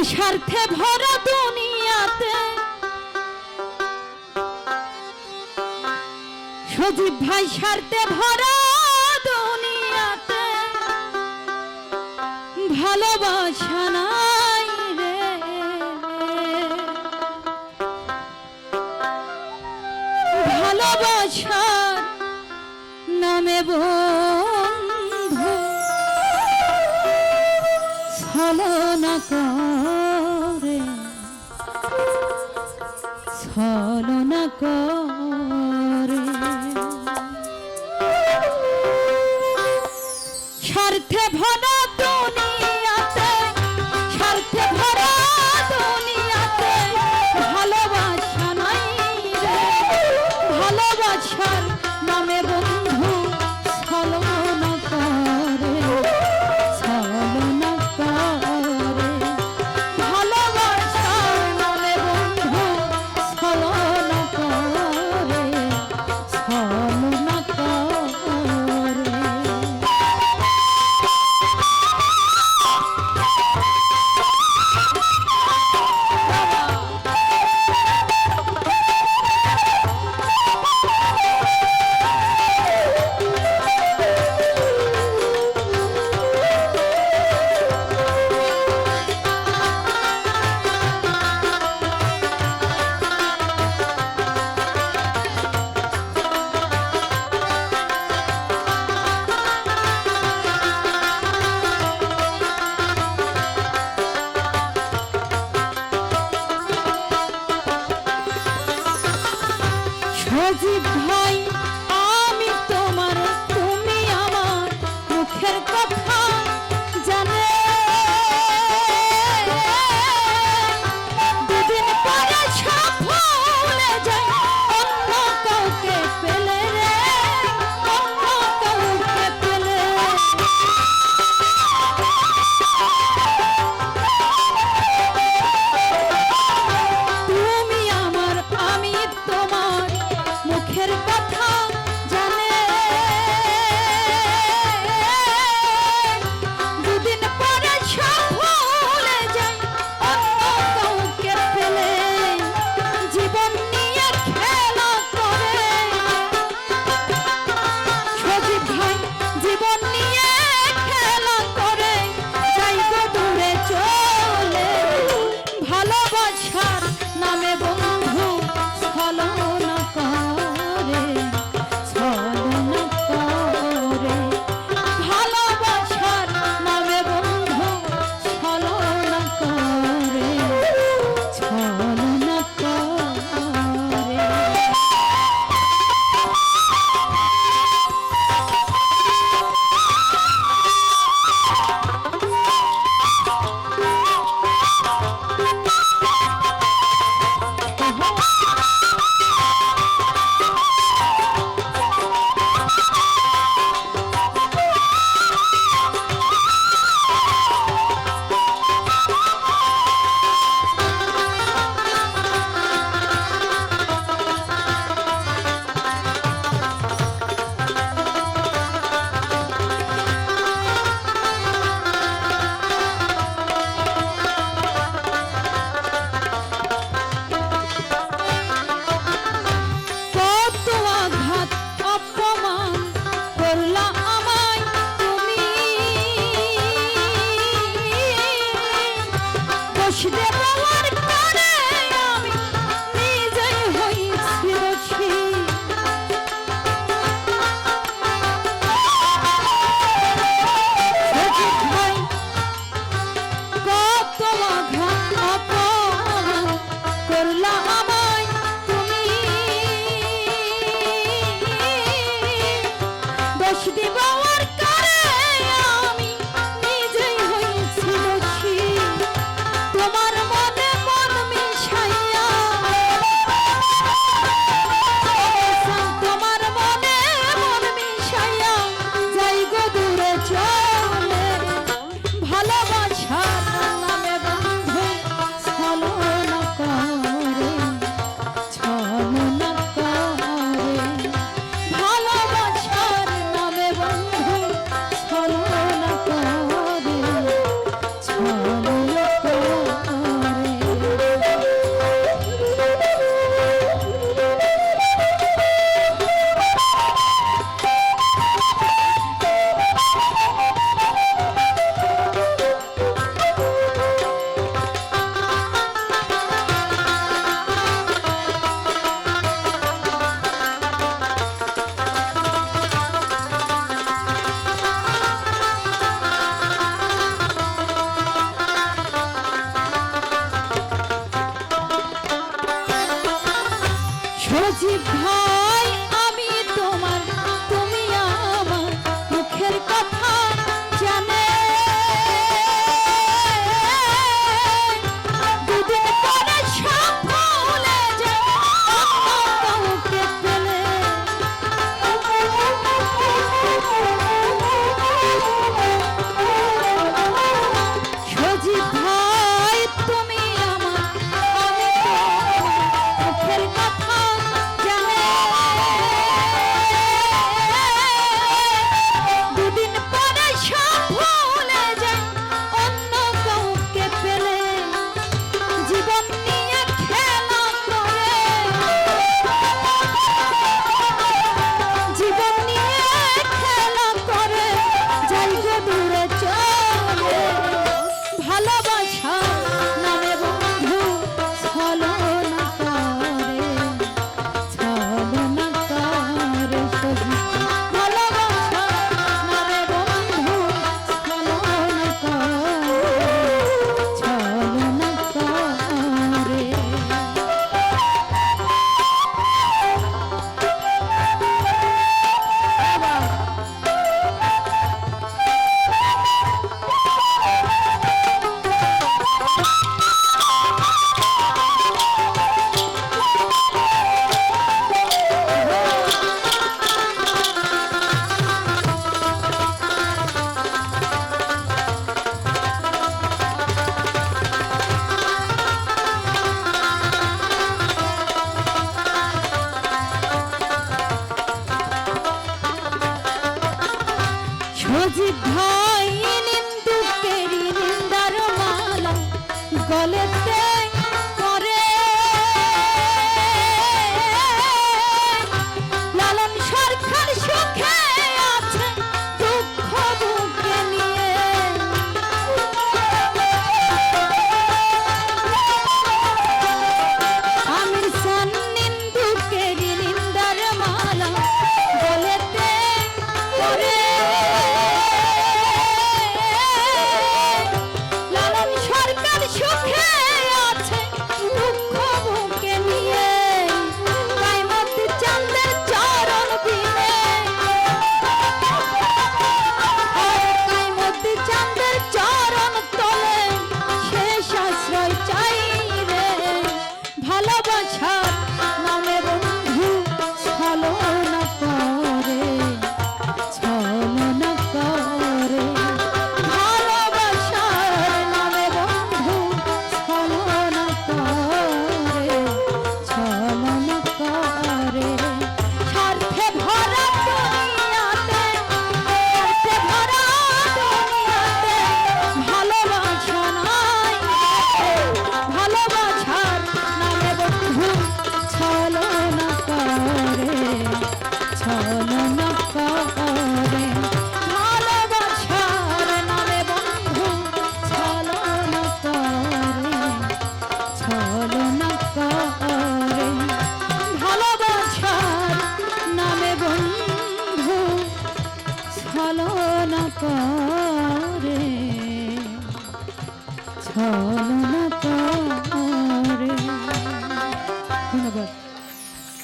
স্বার্থে ভরা দুনিয়াতে সজীব ভাই স্বার্থে ভরা দুনিয়াতে ভালোবাসা নাই রে ভালোবাসার নামে বন্ধু ছলনা করে ছলনা করে স্বার্থে ভরা দুনিয়াতে স্বার্থে ভরা দুনিয়াতে ভালোবাসা নাই রে ভালোবাসার নামে বন্ধু ছলনা করে ছলনা করে ভালোবাসার নামে বন্ধু ছলনা করে ছলনা করে সজীব ভাই আমি তোমার তুমি আমার মুখের কথা জানে দুদিন পরে সব ভুলে যায় অন্য কাউকে পেলে রে অন্য কাউকে পেলে তুমি আমার আমি তোমার মুখের কথা জানে দুদিন পরে সব ভুলে যায় অন্য কাউকে পেলে জীবন নিয়ে খেলা করে সজীব ভাই জীবন নিয়ে খেলা করে যাইব দূরে চলে ভালোবাসার নামে বন্ধু ছলনা করে ছলনা করে ভালোবাসার নামে বন্ধু ছলনা করে ছলনা করে তোমার মনে সজীব ভাই আমি তোমার, তুমি আমার মুখের কথা জানে। দুদিন পরে সব ভুলে যায় অন্য কাউকে পেলে। সজীব ভাই তুমি আমার, আমি তোমার মুখের কথা জানে। দুদিন পরে সব ভুলে যায় অন্য কাউকে পেলে। জীবন নিয়ে খেলা করে, জীবন নিয়ে খেলা করে যাই গো দূরে চলে। ভালোবাসা নামে বন্ধু ছলনা করে, ছলনা করে সজীব। ভালোবাসা নামে বন্ধু ছলনা করে, ছলনা করে। সজীব ভাই নিন্দুকেরি নিন্দার মালা গলেতে করে। লালন সরকার সুখে আছে দুঃখ বুকে নিয়ে। আমির সান নিন্দুকেরি নিন্দার মালা গলেতে করে। লালন সরকার সুখে আছে দুঃখ বুকে নিয়ে। কায়মত চাঁদের চরণ বিনে, কায়মত চাঁদের চরণ তলে শেষ আশ্রয় চাই রে। ভালোবাসার নামে বন্ধু ছলনা করে, ছলনা করে। ভালোবাসার নামে বন্ধু ছলনা করে, ছলনা করে। স্বার্থে ভরা দুনিয়াতে, স্বার্থে ভরা দুনিয়াতে ভালোবাসা নাই। ভালোবাসার নামে বন্ধু ছলনা করে, ছলনা করে। ভালোবাসার নামে বন্ধু ছলনা করে, ছলনা করে। ভালোবাসার নামে বন্ধু ছলনা করে, ছলনা